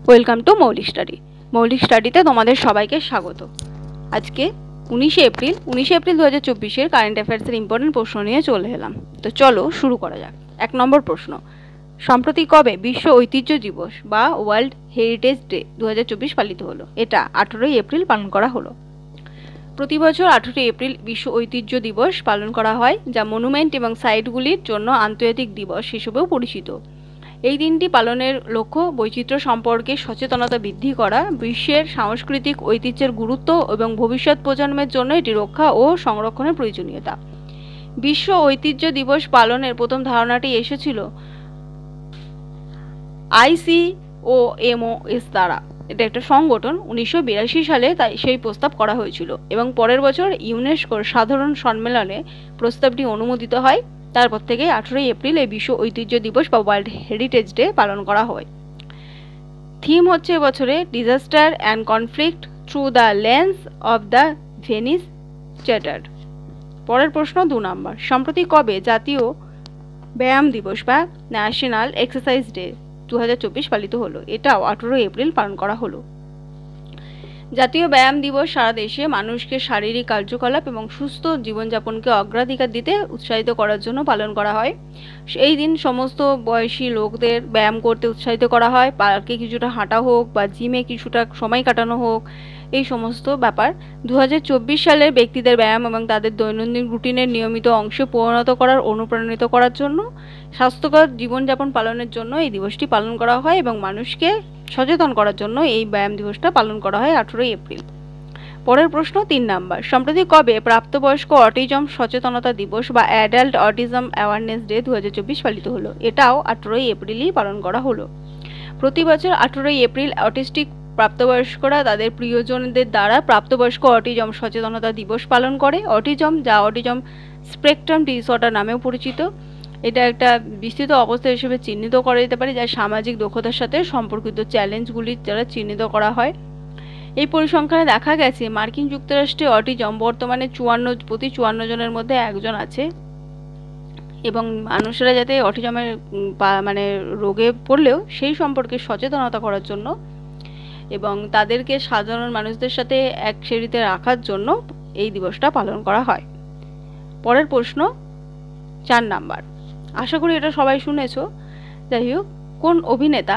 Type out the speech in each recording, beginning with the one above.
Welcome to মৌলিক study. মৌলিক স্টাডিতে তোমাদের সবাইকে স্বাগত। আজকে 19শে এপ্রিল 2024-এর কারেন্ট অ্যাফেয়ার্সের ইম্পর্টেন্ট প্রশ্ন নিয়ে চলে এলাম। তো চলো শুরু করা যাক। 1 নম্বর প্রশ্ন, সম্প্রতি কবে বিশ্ব ঐতিহ্য দিবস বা ওয়ার্ল্ড হেরিটেজ ডে 2024 পালিত হলো? এটা 18ই এপ্রিল পালন করা হলো। প্রতি বছর 18 এপ্রিল বিশ্ব ঐতিহ্য দিবস পালন করা হয়, যা মনুমেন্ট এবং সাইটগুলির জন্য আন্তর্জাতিক দিবস হিসেবেও পরিচিত। এই দিনটি পালনের লক্ষ্য বৈচিত্র্য সম্পর্কে সচেতনতা বৃদ্ধি করা, বিশ্বের সাংস্কৃতিক ঐতিহ্যের গুরুত্ব এবং ভবিষ্যৎ প্রজন্মের জন্য এটি রক্ষা ও সংরক্ষণের প্রয়োজনীয়তা। বিশ্ব ঐতিহ্য দিবস পালনের প্রথম ধারণাটি এসেছিল ICOMOS দ্বারা। এটা একটা সংগঠন। 1982 সালে তাই সেই প্রস্তাব করা হয়েছিল এবং পরের বছর ইউনেস্কোর সাধারণ সম্মেলনে প্রস্তাবটি অনুমোদিত হয়। তারপর থেকে 18 এপ্রিল এই বিশ্ব ঐতিহ্য দিবস বা ওয়ার্ল্ড হেরিটেজ ডে পালন করা হয়। থিম হচ্ছে এবছরে disaster and conflict through the lens of the Venice charter. পরের প্রশ্ন 2 নম্বর, সম্প্রতি কবে জাতীয় ব্যায়াম দিবস বা ন্যাশনাল এক্সারসাইজ ডে 2024 পালিত হলো? এটাও 18 এপ্রিল পালন করা হলো। জাতীয় ব্যায়াম দিবস সারা দেশে মানুষকে শারীরিক কার্যকলাপ এবং সুস্থ জীবনযাপনকে অগ্রাধিকার দিতে উৎসাহিত করার জন্য পালন করা হয়। এই দিন সমস্ত বয়সী লোকদের ব্যায়াম করতে উৎসাহিত করা হয়। পার্কে কিছুটা হাঁটা হোক বা জিমে কিছুটা সময় কাটানো হোক, এই সমস্ত ব্যাপার 2024 সালের ব্যক্তিদের ব্যায়াম এবং তাদের দৈনন্দিন রুটিনের নিয়মিত অংশে পরিণত করার অনুপ্রাণিত করার জন্য, স্বাস্থ্যকর জীবনযাপন পালনের জন্য এই দিবসটি পালন করা হয় এবং মানুষকে সচেতন করার জন্য এই ব্যায়াম দিবসটা পালন করা হয় 18 এপ্রিল। পরের প্রশ্ন 3 নম্বর, সম্প্রতি কবে প্রাপ্তবয়স্ক অটিজম সচেতনতা দিবস বা অ্যাডাল্ট অটিজম অ্যাওয়ারনেস ডে 2024 পালিত হলো? এটাও 18 এপ্রিলই পালন করা হলো। প্রতি বছর 18 এপ্রিল অটিস্টিক প্রাপ্তবয়স্করা তাদের প্রিয়জনদের দ্বারা প্রাপ্তবয়স্ক অটিজম সচেতনতা দিবস পালন করে। অটিজম, যা অটিজম স্পেকট্রাম ডিসঅর্ডার নামেও পরিচিত, এটা একটা বিস্তৃত অবস্থা হিসেবে চিহ্নিত করা যেতে পারে, যা সামাজিক দক্ষতার সাথে সম্পর্কিত চ্যালেঞ্জগুলি দ্বারা চিহ্নিত করা হয়। এই পরিসংখ্যানে দেখা গেছে মার্কিন যুক্তরাষ্ট্রে অটিজম বর্তমানে 54 জনের মধ্যে একজন আছে এবং মানুষেরা যাতে অটিজমের রোগে পড়লেও সেই সম্পর্কে সচেতনতা করার জন্য এবং তাদেরকে সাধারণ মানুষদের সাথে এক শ্রেণীতে রাখার জন্য এই দিবসটা পালন করা হয়। পরের প্রশ্ন 4 নাম্বার, আশা করি এটা সবাই শুনেছো। যাই হোক, কোন অভিনেতা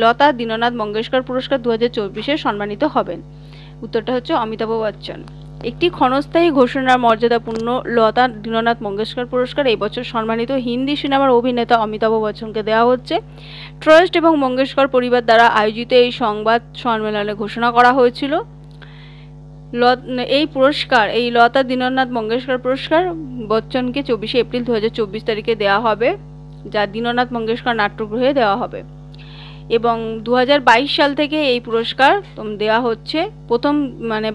লতা দীননাথ মঙ্গেশকর পুরস্কার 2024-এ সম্মানিত হবেন? উত্তরটা হচ্ছে অমিতাভ বচ্চন। একটি ক্ষণস্থায়ী ঘোষণার মর্যাদাপূর্ণ লতা দীননাথ মঙ্গেশকর পুরস্কার এই বছর সম্মানিত হিন্দি সিনেমার অভিনেতা অমিতাভ বচ্চনকে দেওয়া হচ্ছে। ট্রাস্ট এবং মঙ্গেশকর পরিবার দ্বারা আয়োজিত এই সংবাদ সম্মেলনে ঘোষণা করা হয়েছিল। এই পুরস্কার, এই লতা দীননাথ মঙ্গেশকর পুরস্কার বচ্চনকে 24 এপ্রিল 2024 তারিখে দেওয়া হবে, যা দীননাথ মঙ্গেশকর নাট্যগৃহে দেওয়া হবে এবং 2022 সাল থেকে এই পুরস্কার দেওয়া হচ্ছে। প্রথম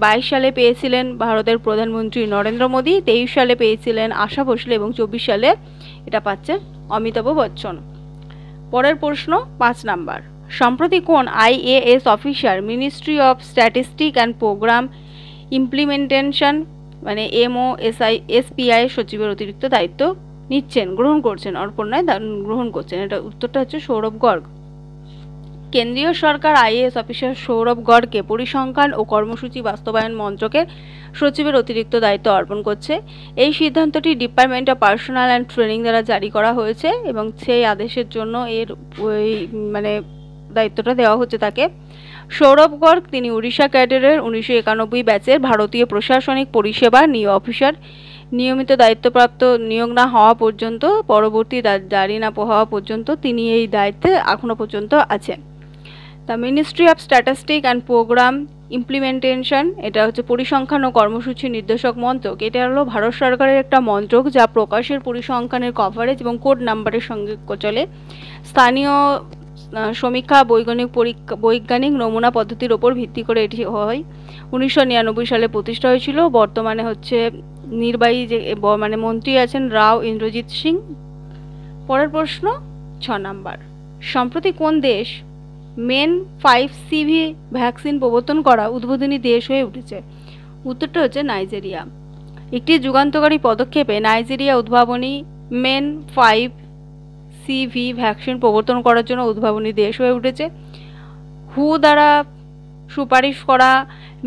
22 সালে পেয়েছিলেন ভারতের প্রধানমন্ত্রী নরেন্দ্র মোদী, 23 সালে পেয়েছিলেন আশা ভোসলে এবং 24 সালে এটা পাচ্ছেন অমিতাভ বচ্চন। পরের প্রশ্ন 5 নাম্বার, সম্প্রতি কোন IAS officer ministry of statistic and programme implementation MOSPI সচিবের অতিরিক্ত দায়িত্ব গ্রহণ করছেন? এটা উত্তরটা হচ্ছে সৌরভ গর্গ। কেন্দ্রীয় সরকার IAS অফিসার সৌরভ গর্গকে পরিসংখ্যান ও কর্মসূচি বাস্তবায়ন মন্ত্রকের সচিবের অতিরিক্ত দায়িত্ব অর্পণ করছে। এই সিদ্ধান্তটি department of personal and training দ্বারা জারি করা হয়েছে এবং সেই আদেশের জন্য এর দায়িত্বটা দেওয়া হচ্ছে তাকে। সৌরভ গর্গ তিনি উড়িষ্যা ক্যাডারের 1991 ব্যাচের ভারতীয় প্রশাসনিক পরিষেবা অফিসার। নিয়মিত দায়িত্বপ্রাপ্ত নিয়োগ না হওয়া পর্যন্ত, পরবর্তী জারি না হওয়া পর্যন্ত তিনি এই দায়িত্বে এখনো পর্যন্ত আছেন। The ministry of statistic and programme implementation, এটা হচ্ছে পরিসংখ্যান ও কর্মসূচি নির্দেশক মন্ত্রক। এটা হলো ভারত সরকারের একটা মন্ত্রক যা প্রকাশের পরিসংখ্যানের কভারেজ এবং কোড নাম্বারের সঙ্গে চলে। স্থানীয় সমীক্ষা বৈজ্ঞানিক নমুনা পদ্ধতির ওপর ভিত্তি করে এটি হয়। 1999 সালে প্রতিষ্ঠা হয়েছিল। বর্তমানে হচ্ছে নির্বাহী যে মন্ত্রী আছেন রাও ইন্দ্রজিৎ সিং। পরের প্রশ্ন 6 নাম্বার, সম্প্রতি কোন দেশ মেন 5CV ভ্যাকসিন প্রবর্তন করা উদ্বোধনী দেশ হয়ে উঠেছে? উত্তরটা হচ্ছে নাইজেরিয়া। একটি যুগান্তকারী পদক্ষেপে নাইজেরিয়া উদ্ভাবনী মেন 5 সিভি ভ্যাকসিন প্রবর্তন করার জন্য উদ্ভাবনী দেশ হয়ে উঠেছে। হু দ্বারা সুপারিশ করা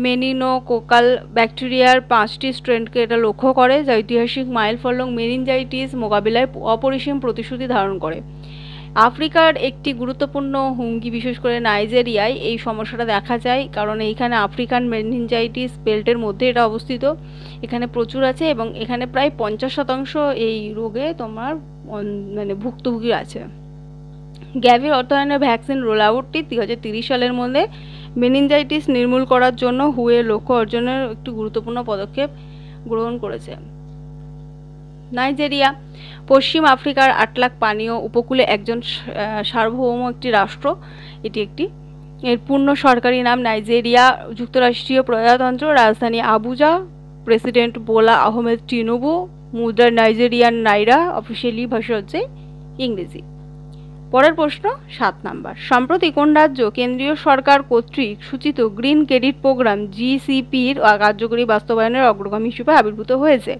মেনিনোকোকাল ব্যাকটেরিয়ার 5টি স্ট্রেনকে এটা লক্ষ্য করে, যা ঐতিহাসিক মাইল ফলক মেনিনজাইটিস মোকাবিলায় অপরিসীম প্রতিশ্রুতি ধারণ করে। আফ্রিকার একটি গুরুত্বপূর্ণ হুমকি, বিশেষ করে নাইজেরিয়ায় এই সমস্যাটা দেখা যায়, কারণ এইখানে আফ্রিকান মেনিনজাইটিস বেল্টের মধ্যে এটা অবস্থিত, এখানে প্রচুর আছে এবং এখানে প্রায় 50% এই রোগে তোমার মানে ভুক্তভোগী আছে। গ্যাভির অর্থায়নে ভ্যাকসিন রোল আউটটি 2030 সালের মধ্যে মেনিনজাইটিস নির্মূল করার জন্য হুয়ের লক্ষ্য অর্জনের একটি গুরুত্বপূর্ণ পদক্ষেপ গ্রহণ করেছে। নাইজেরিয়া পশ্চিম আফ্রিকার আটলাক পানীয় উপকূলে একজন সার্বভৌম একটি রাষ্ট্র। এটি একটি এর পূর্ণ সরকারি নাম নাইজেরিয়া যুক্তরাষ্ট্রীয় প্রজাতন্ত্র, রাজধানী আবুজা, প্রেসিডেন্ট বোলা আহমেদ টিনুবু, মুদ্রা নাইজেরিয়ান নাইরা, অফিসিয়ালি ভাষা হচ্ছে ইংরেজি। পরের প্রশ্ন 7 নাম্বার, সম্প্রতি কোন রাজ্য কেন্দ্রীয় সরকার কর্তৃক সূচিত গ্রিন ক্রেডিট প্রোগ্রাম জিসিপির কার্যকরী বাস্তবায়নের অগ্রগামী হিসেবে আবির্ভূত হয়েছে?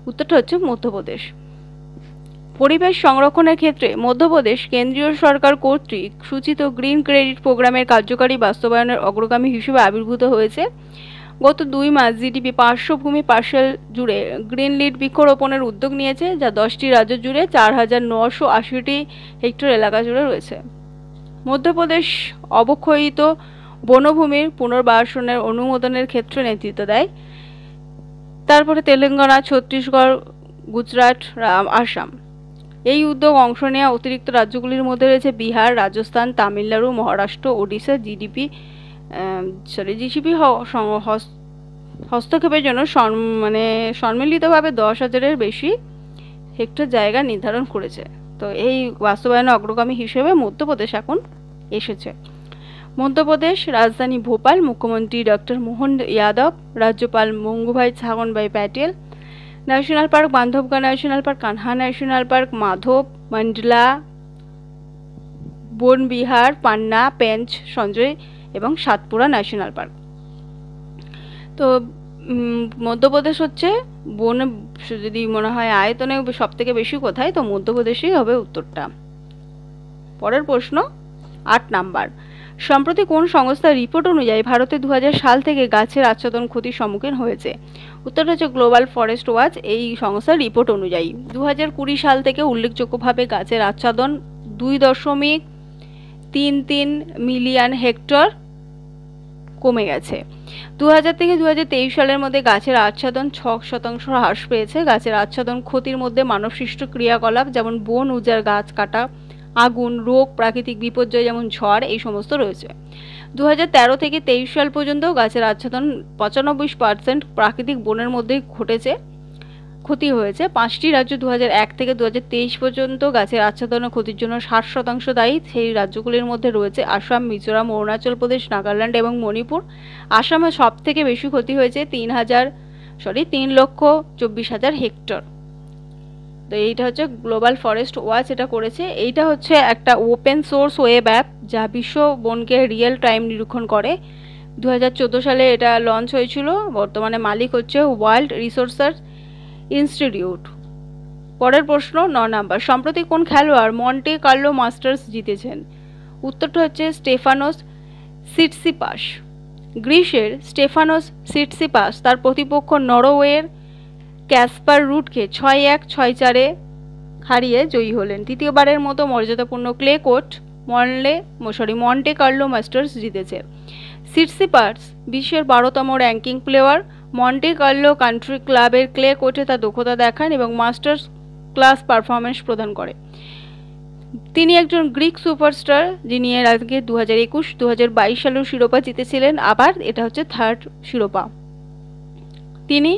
উত্তরটা হচ্ছে মধ্যপ্রদেশ। পরিবেশ সংরক্ষণের ক্ষেত্রে মধ্যপ্রদেশ কেন্দ্রীয় সরকার কর্তৃক সূচিত গ্রিন ক্রেডিট প্রোগ্রামের কার্যকারী বাস্তবায়নের অগ্রগামী হিসেবে আবির্ভূত হয়েছে। গত 2 মাস জিডিপি 500 ভূমি পার্সেল জুড়ে গ্রিন লিড বৃক্ষরোপণের উদ্যোগ নিয়েছে, যা 10টি রাজ্য জুড়ে 4980টি হেক্টর এলাকা জুড়ে রয়েছে। মধ্যপ্রদেশ অবক্ষয়িত বনভূমির পুনর্বাসনের অনুমোদনের ক্ষেত্রে নেতৃত্ব দেয়। তারপরে তেলেঙ্গানা, ছত্তিশগড়, গুজরাট, আসাম। এই উদ্যোগ অংশ নেওয়া অতিরিক্ত রাজ্যগুলির মধ্যে রয়েছে বিহার, রাজস্থান, তামিলনাড়ু, মহারাষ্ট্র, ওড়িশা। জিসিপি হস্তক্ষেপের জন্য সম্মিলিতভাবে 10,000-এর বেশি হেক্টর জায়গা নির্ধারণ করেছে। তো এই বাস্তবায়নের অগ্রগামী হিসেবে মধ্যপ্রদেশ এখন এসেছে। মধ্যপ্রদেশ রাজধানী ভোপাল, মুখ্যমন্ত্রী ডক্টর মোহন যাদব, রাজ্যপাল Mangubhai Chhaganbhai Patel. National park Bandhavgarh national park, Kanha national park, Madhav, Mandla, Vanvihar, Panna, Pench, Sanjay এবং সাতপুরা ন্যাশনাল পার্ক। তো মধ্যপ্রদেশ হচ্ছে বন, যদি মনে হয় আয়তনে সব থেকে বেশি কোথায়, তো মধ্যপ্রদেশেই হবে উত্তরটা। পরের প্রশ্ন 8 নাম্বার, সম্প্রতি কোন সংস্থার রিপোর্ট অনুযায়ী ভারতে 2000 সাল থেকে গাছের আচ্ছাদন ক্ষতির সম্মুখীন হয়েছে? উত্তরটা হচ্ছে গ্লোবাল ফরেস্ট ওয়াচ। এই সংস্থার রিপোর্ট অনুযায়ী 2020 সাল থেকে উল্লেখযোগ্যভাবে গাছের আচ্ছাদন 2.33 মিলিয়ন হেক্টর কমে গেছে। 2000 থেকে 2023 সালের মধ্যে গাছের আচ্ছাদন 6% হ্রাস পেয়েছে। গাছের আচ্ছাদন ক্ষতির মধ্যে মানবসৃষ্ট ক্রিয়াকলাপ যেমন বন উজাড়, গাছ কাটা, আগুন, রোগ, প্রাকৃতিক বিপর্যয় যেমন ঝড়, এই সমস্ত রয়েছে। 2013 থেকে 23 সাল পর্যন্ত গাছের আচ্ছাদন 95% প্রাকৃতিক বনের মধ্যেই ক্ষতি হয়েছে। 5টি রাজ্য 2001 থেকে 2023 পর্যন্ত গাছের আচ্ছাদনের ক্ষতির জন্য 60% দায়ী। সেই রাজ্যগুলির মধ্যে রয়েছে আসাম, মিজোরাম, অরুণাচল প্রদেশ, নাগাল্যান্ড এবং মণিপুর। আসামে সব থেকে বেশি ক্ষতি হয়েছে 3,24,000 হেক্টর। তো এইটা হচ্ছে গ্লোবাল ফরেস্ট ওয়াচ এটা করেছে। এইটা হচ্ছে একটা ওপেন সোর্স ওয়েব অ্যাপ যা বিশ্ব বনকে রিয়েল টাইম নিরীক্ষণ করে। 2014 সালে এটা লঞ্চ হয়েছিল। বর্তমানে মালিক হচ্ছে ওয়ার্ল্ড রিসোর্সেস ইনস্টিটিউট। পরের প্রশ্ন 9 নাম্বার, সম্প্রতি কোন খেলোয়াড় মন্টে কার্লো মাস্টার্স জিতেছেন? উত্তরটা হচ্ছে স্টেফানোস সিটসিপাস। গ্রিসের স্টেফানোস সিটসিপাস তার প্রতিপক্ষ নরওয়ের ক্যাসপার রুটকে 6-1, 6-4-এ হারিয়ে জয়ী হলেন। তৃতীয়বারের মতো মর্যাদাপূর্ণ clay court Monte Carlo Masters জিতেছে। সিটসিপাস বিশ্বের 12তম ranking player. Monte Carlo country ক্লাবের ক্লে কোর্টে তার দক্ষতা দেখান এবং মাস্টার্স ক্লাস পারফরমেন্স প্রদান করে। তিনি একজন গ্রিক সুপারস্টার যিনি এর আগে 2021, 2022 সালের শিরোপা জিতেছিলেন। আবার এটা হচ্ছে 3rd শিরোপা। তিনি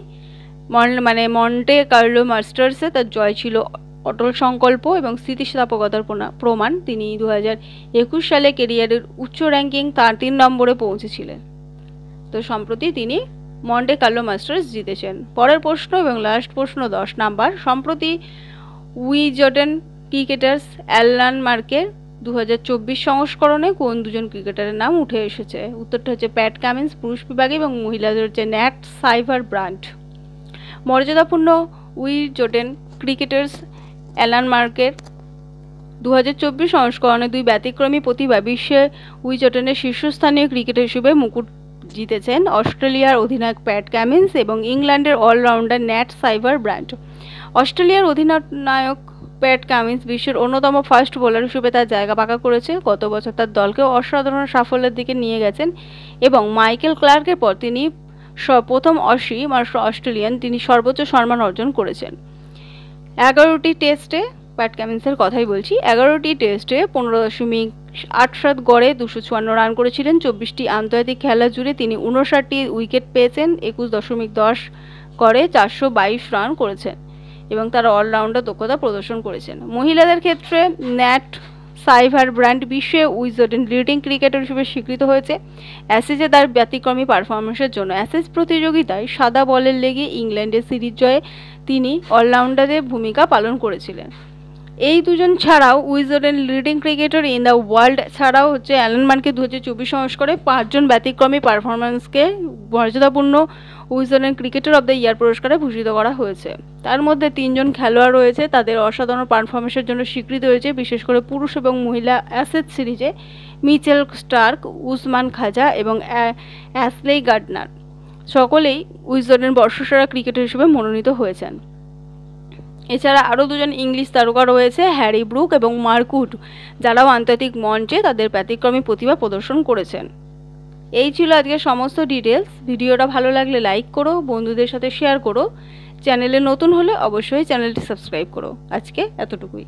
মন্টে কার্লো মাস্টার্সে তার জয় ছিল অটল সংকল্প এবং স্থিতিস্থাপকতার প্রমাণ। তিনি 2021 সালে ক্যারিয়ারের উচ্চ র্যাঙ্কিং 3 নম্বরে পৌঁছেছিলেন। তো সম্প্রতি তিনি মন্টে কার্লো মাস্টার্স জিতেছেন। পরের প্রশ্ন এবং লাস্ট প্রশ্ন 10 নাম্বার, সম্প্রতি উইজডেন ক্রিকেটার্স অ্যালান মার্কের 2024 সংস্করণে কোন দুজন ক্রিকেটারের নাম উঠে এসেছে? উত্তরটা হচ্ছে প্যাট কামিন্স পুরুষ বিভাগে এবং মহিলাদের হচ্ছে ন্যাট সাইভার ব্রান্ড। মর্যাদাপূর্ণ উইজডেন ক্রিকেটার্স অ্যালান মার্কের 2024 সংস্করণে দুই ব্যতিক্রমী প্রতিভা বিশ্বে উইজডেনের শীর্ষস্থানীয় ক্রিকেটার হিসেবে মুকুট জিতেছেন অস্ট্রেলিয়ার অধিনায়ক প্যাট কামিন্স এবং ইংল্যান্ডের অলরাউন্ডার ন্যাট সাইভারব্র্যান্ড। অস্ট্রেলিয়ার অধিনায়ক প্যাট কামিন্স বিশ্বের অন্যতম ফাস্ট বোলার হিসেবে তার জায়গা পাকা করেছে। গত বছর তার দলকে অসাধারণ সাফল্যের দিকে নিয়ে গেছেন এবং মাইকেল ক্লার্কের পর তিনি প্রথম অসি অস্ট্রেলিয়ান তিনি সর্বোচ্চ সম্মান অর্জন করেছেন। 11টি টেস্টে প্যাট কামিন্সের কথাই বলছি, 11টি টেস্টে 15.87 গড়ে 254 রান করেছিলেন। 24টি আন্তর্জাতিক খেলা জুড়ে তিনি 59টি উইকেট পেয়েছেন, 21.10 গড়ে 422 রান করেছেন এবং তারা অলরাউন্ডার দক্ষতা প্রদর্শন করেছেন। মহিলাদের ক্ষেত্রে ন্যাট সাইভারব্র্যান্ড বিশ্বে উইজডেন লিডিং ক্রিকেটার হিসেবে স্বীকৃত হয়েছে অ্যাশেজে তার ব্যতিক্রমী পারফরমেন্সের জন্য। অ্যাশেজ প্রতিযোগিতায় সাদা বলের লেগে ইংল্যান্ডের সিরিজ জয়ে তিনি অলরাউন্ডারের ভূমিকা পালন করেছিলেন। এই দুজন ছাড়াও Wisden leading cricketer in the world ছাড়াও অ্যালান মানকে 2024 সংস্করণে 5 জন ব্যতিক্রমী পারফরমেন্সকে মর্যাদাপূর্ণ Wisden cricketer of the year পুরস্কারে ভূষিত করা হয়েছে। তার মধ্যে 3 জন খেলোয়াড় রয়েছে তাদের অসাধারণ পারফরমেন্সের জন্য স্বীকৃতি হয়েছে, বিশেষ করে পুরুষ এবং মহিলা অ্যাশেজ সিরিজে মিচেল স্টার্ক, উসমান খাজা এবং অ্যাশলে গার্ডনার সকলেই উইজডেন বর্ষসেরা ক্রিকেটার হিসেবে মনোনীত হয়েছেন। এছাড়া আরও 2 জন ইংলিশ তারকা রয়েছে, হ্যারি ব্রুক এবং মার্ক উড, যারাও আন্তর্জাতিক মঞ্চে তাদের ব্যতিক্রমী প্রতিভা প্রদর্শন করেছেন। এই ছিল আজকে সমস্ত ডিটেলস। ভিডিওটা ভালো লাগলে লাইক করো, বন্ধুদের সাথে শেয়ার করো, চ্যানেলে নতুন হলে অবশ্যই চ্যানেলটি সাবস্ক্রাইব করো। আজকে এতটুকুই।